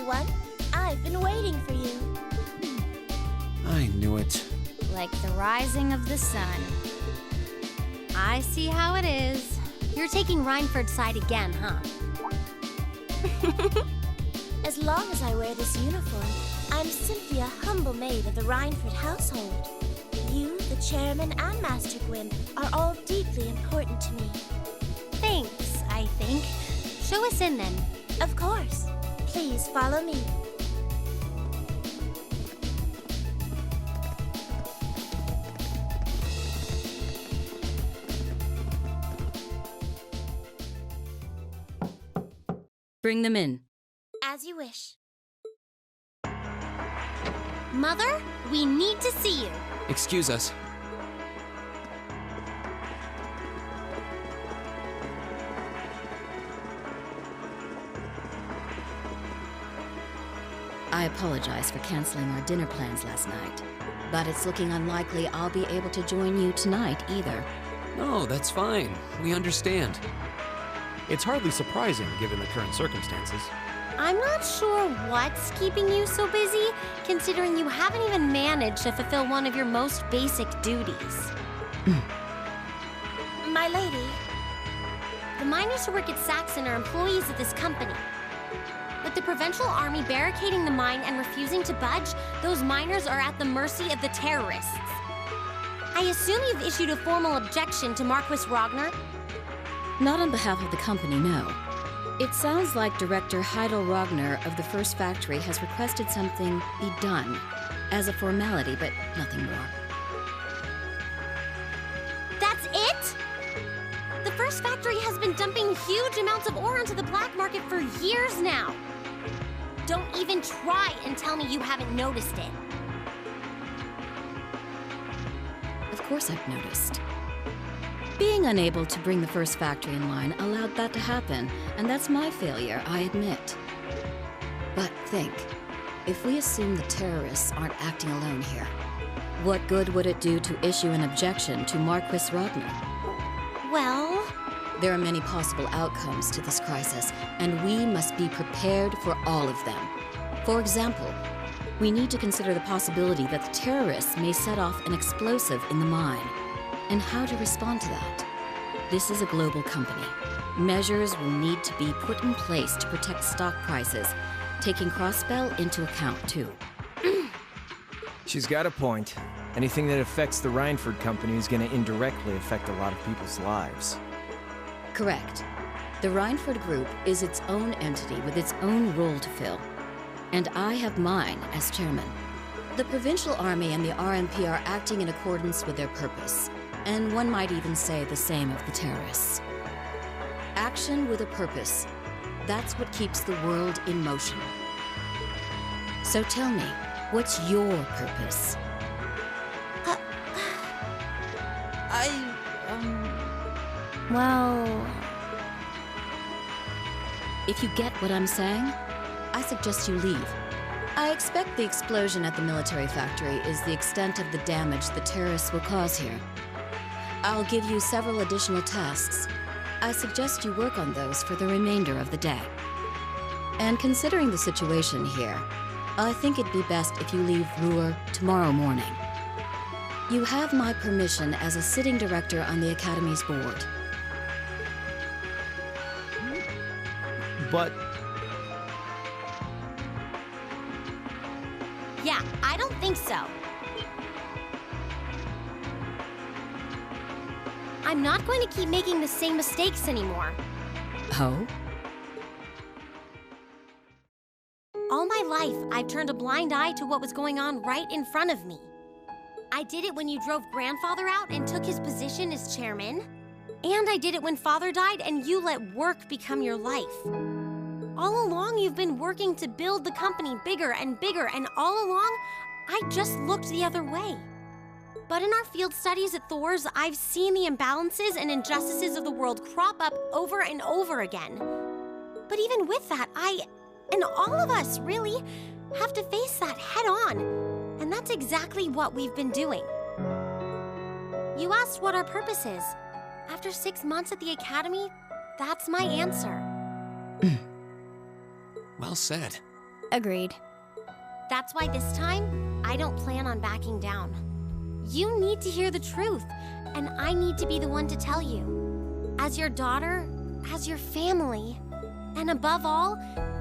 everyone. I've been waiting for you. I knew it. Like the rising of the sun. I see how it is. You're taking Rhineford's side again, huh? As long as I wear this uniform, I'm simply a humble maid of the Rhineford household. You, the chairman, and Master Gwyn are all deeply important to me. Thanks, I think. Show us in, then. Of course. Please follow me. Bring them in. As you wish. Mother, we need to see you. Excuse us. I apologize for canceling our dinner plans last night, but it's looking unlikely I'll be able to join you tonight either. No, that's fine. We understand. It's hardly surprising given the current circumstances. I'm not sure what's keeping you so busy, considering you haven't even managed to fulfill one of your most basic duties. My lady. The miners who work at Saxon are employees of this company. With the Provincial Army barricading the mine and refusing to budge, those miners are at the mercy of the terrorists. I assume you've issued a formal objection to Marquis Ragnar? Not on behalf of the company, no. It sounds like Director Heidel Ragnar of the First Factory has requested something be done as a formality, but nothing more. That's it? The First Factory has been dumping huge amounts of ore onto the black market for years now. Don't even try and tell me you haven't noticed it. Of course I've noticed. Being unable to bring the First Factory in line allowed that to happen, and that's my failure, I admit. But think, if we assume the terrorists aren't acting alone here, what good would it do to issue an objection to Marquis Ragnar? Well, there are many possible outcomes to this crisis, and we must be prepared for all of them. For example, we need to consider the possibility that the terrorists may set off an explosive in the mine, and how to respond to that. This is a global company. Measures will need to be put in place to protect stock prices, taking Crossbell into account too. She's got a point. Anything that affects the Rhineford company is going to indirectly affect a lot of people's lives. Correct. The Rhineford Group is its own entity with its own role to fill, and I have mine as chairman. The Provincial Army and the RMP are acting in accordance with their purpose, and one might even say the same of the terrorists. Action with a purpose. That's what keeps the world in motion. So tell me, what's your purpose? well... If you get what I'm saying, I suggest you leave. I expect the explosion at the military factory is the extent of the damage the terrorists will cause here. I'll give you several additional tasks. I suggest you work on those for the remainder of the day. And considering the situation here, I think it'd be best if you leave Ruhr tomorrow morning. You have my permission as a sitting director on the Academy's board. But Yeah, I don't think so. I'm not going to keep making the same mistakes anymore. Oh? All my life, I've turned a blind eye to what was going on right in front of me. I did it when you drove Grandfather out and took his position as chairman. And I did it when Father died and you let work become your life. All along, you've been working to build the company bigger, and all along, I just looked the other way. But in our field studies at Thor's, I've seen the imbalances and injustices of the world crop up over and over again. But even with that, I, and all of us, really, have to face that head on. And that's exactly what we've been doing. You asked what our purpose is. After 6 months at the Academy, that's my answer. Well said. Agreed. That's why this time, I don't plan on backing down. You need to hear the truth, and I need to be the one to tell you. As your daughter, as your family, and above all,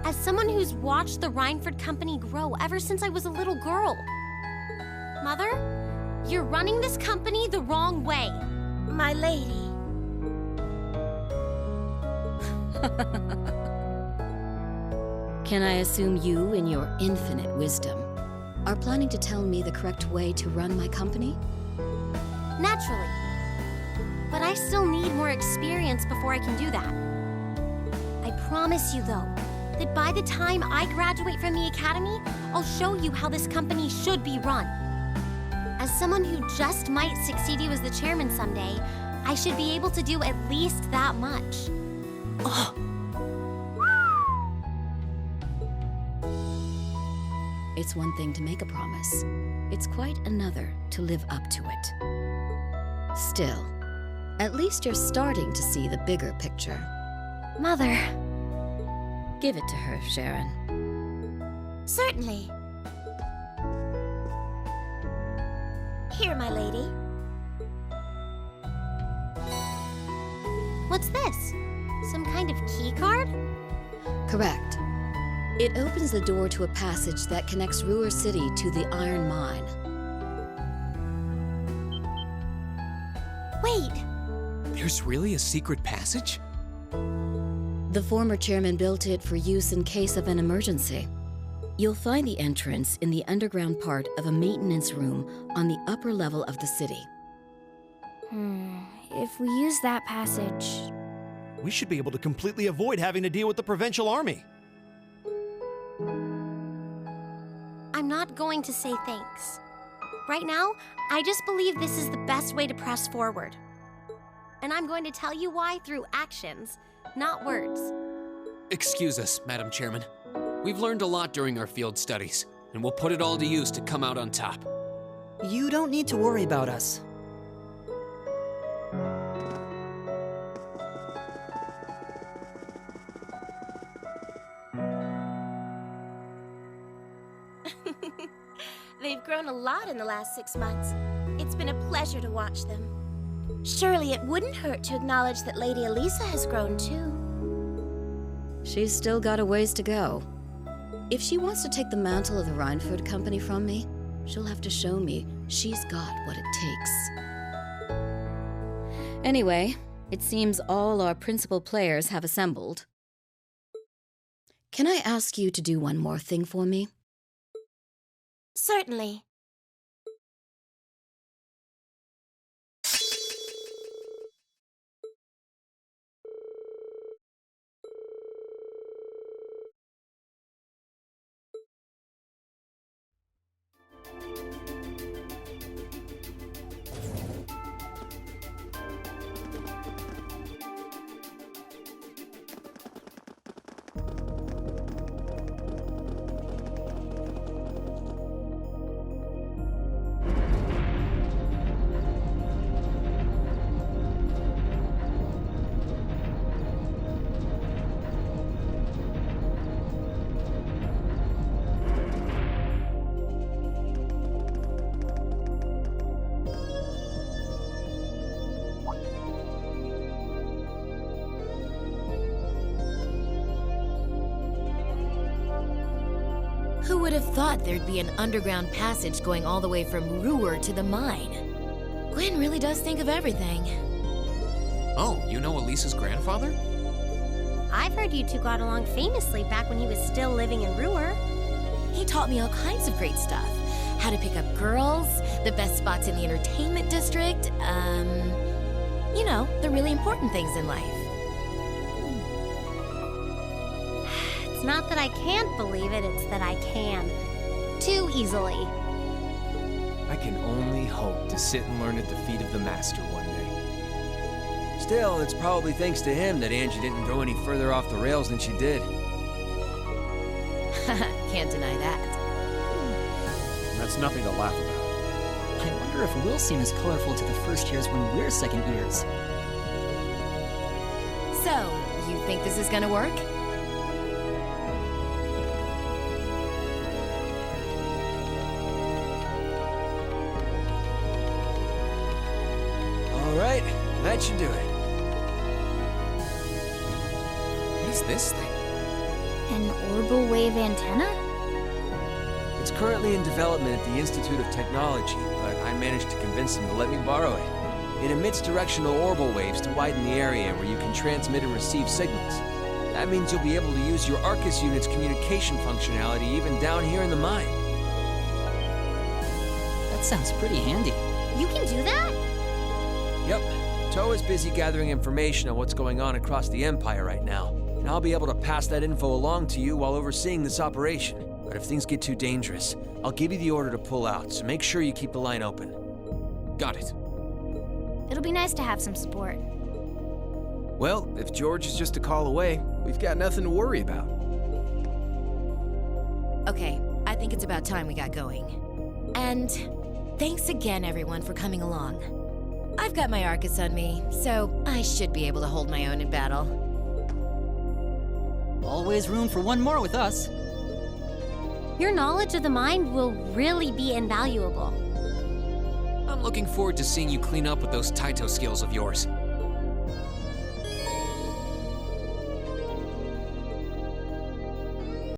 as someone who's watched the Rhineford Company grow ever since I was a little girl. Mother, you're running this company the wrong way. My lady. Can I assume you, in your infinite wisdom, are planning to tell me the correct way to run my company? Naturally. But I still need more experience before I can do that. I promise you, though, that by the time I graduate from the academy, I'll show you how this company should be run. As someone who just might succeed you as the chairman someday, I should be able to do at least that much. Oh. It's one thing to make a promise. It's quite another to live up to it. Still, at least you're starting to see the bigger picture. Mother. Give it to her, Sharon. Certainly. Here, my lady. What's this? Some kind of key card? Correct. It opens the door to a passage that connects Ruhr City to the iron mine. Wait! There's really a secret passage? The former chairman built it for use in case of an emergency. You'll find the entrance in the underground part of a maintenance room on the upper level of the city. If we use that passage... We should be able to completely avoid having to deal with the provincial army. I'm not going to say thanks. Right now, I just believe this is the best way to press forward. And I'm going to tell you why through actions, not words. Excuse us, Madam Chairman. We've learned a lot during our field studies, and we'll put it all to use to come out on top. You don't need to worry about us. They've grown a lot in the last 6 months. It's been a pleasure to watch them. Surely it wouldn't hurt to acknowledge that Lady Elisa has grown too. She's still got a ways to go. If she wants to take the mantle of the Rhineford Company from me, she'll have to show me she's got what it takes. Anyway, it seems all our principal players have assembled. Can I ask you to do one more thing for me? Certainly. Who would have thought there'd be an underground passage going all the way from Ruhr to the mine? Gwen really does think of everything. Oh, you know Elisa's grandfather? I've heard you two got along famously back when he was still living in Ruhr. He taught me all kinds of great stuff. How to pick up girls, the best spots in the entertainment district, you know, the really important things in life. It's not that I can't believe it, it's that I can. Too easily. I can only hope to sit and learn at the feet of the master one day. Still, it's probably thanks to him that Angie didn't go any further off the rails than she did. Can't deny that. That's nothing to laugh about. I wonder if we'll seem as colorful to the first years when we're second years. So, you think this is gonna work? should do it. What is this thing? An orbital wave antenna? It's currently in development at the Institute of Technology, but I managed to convince them to let me borrow it. It emits directional orbital waves to widen the area where you can transmit and receive signals. That means you'll be able to use your Arcus unit's communication functionality even down here in the mine. That sounds pretty handy. You can do that? Yep. Toa's busy gathering information on what's going on across the Empire right now, and I'll be able to pass that info along to you while overseeing this operation. But if things get too dangerous, I'll give you the order to pull out, so make sure you keep the line open. Got it. It'll be nice to have some support. Well, if George is just a call away, we've got nothing to worry about. Okay, I think it's about time we got going. And thanks again, everyone, for coming along. I've got my Arcus on me, so I should be able to hold my own in battle. Always room for one more with us. Your knowledge of the mind will really be invaluable. I'm looking forward to seeing you clean up with those Taito skills of yours.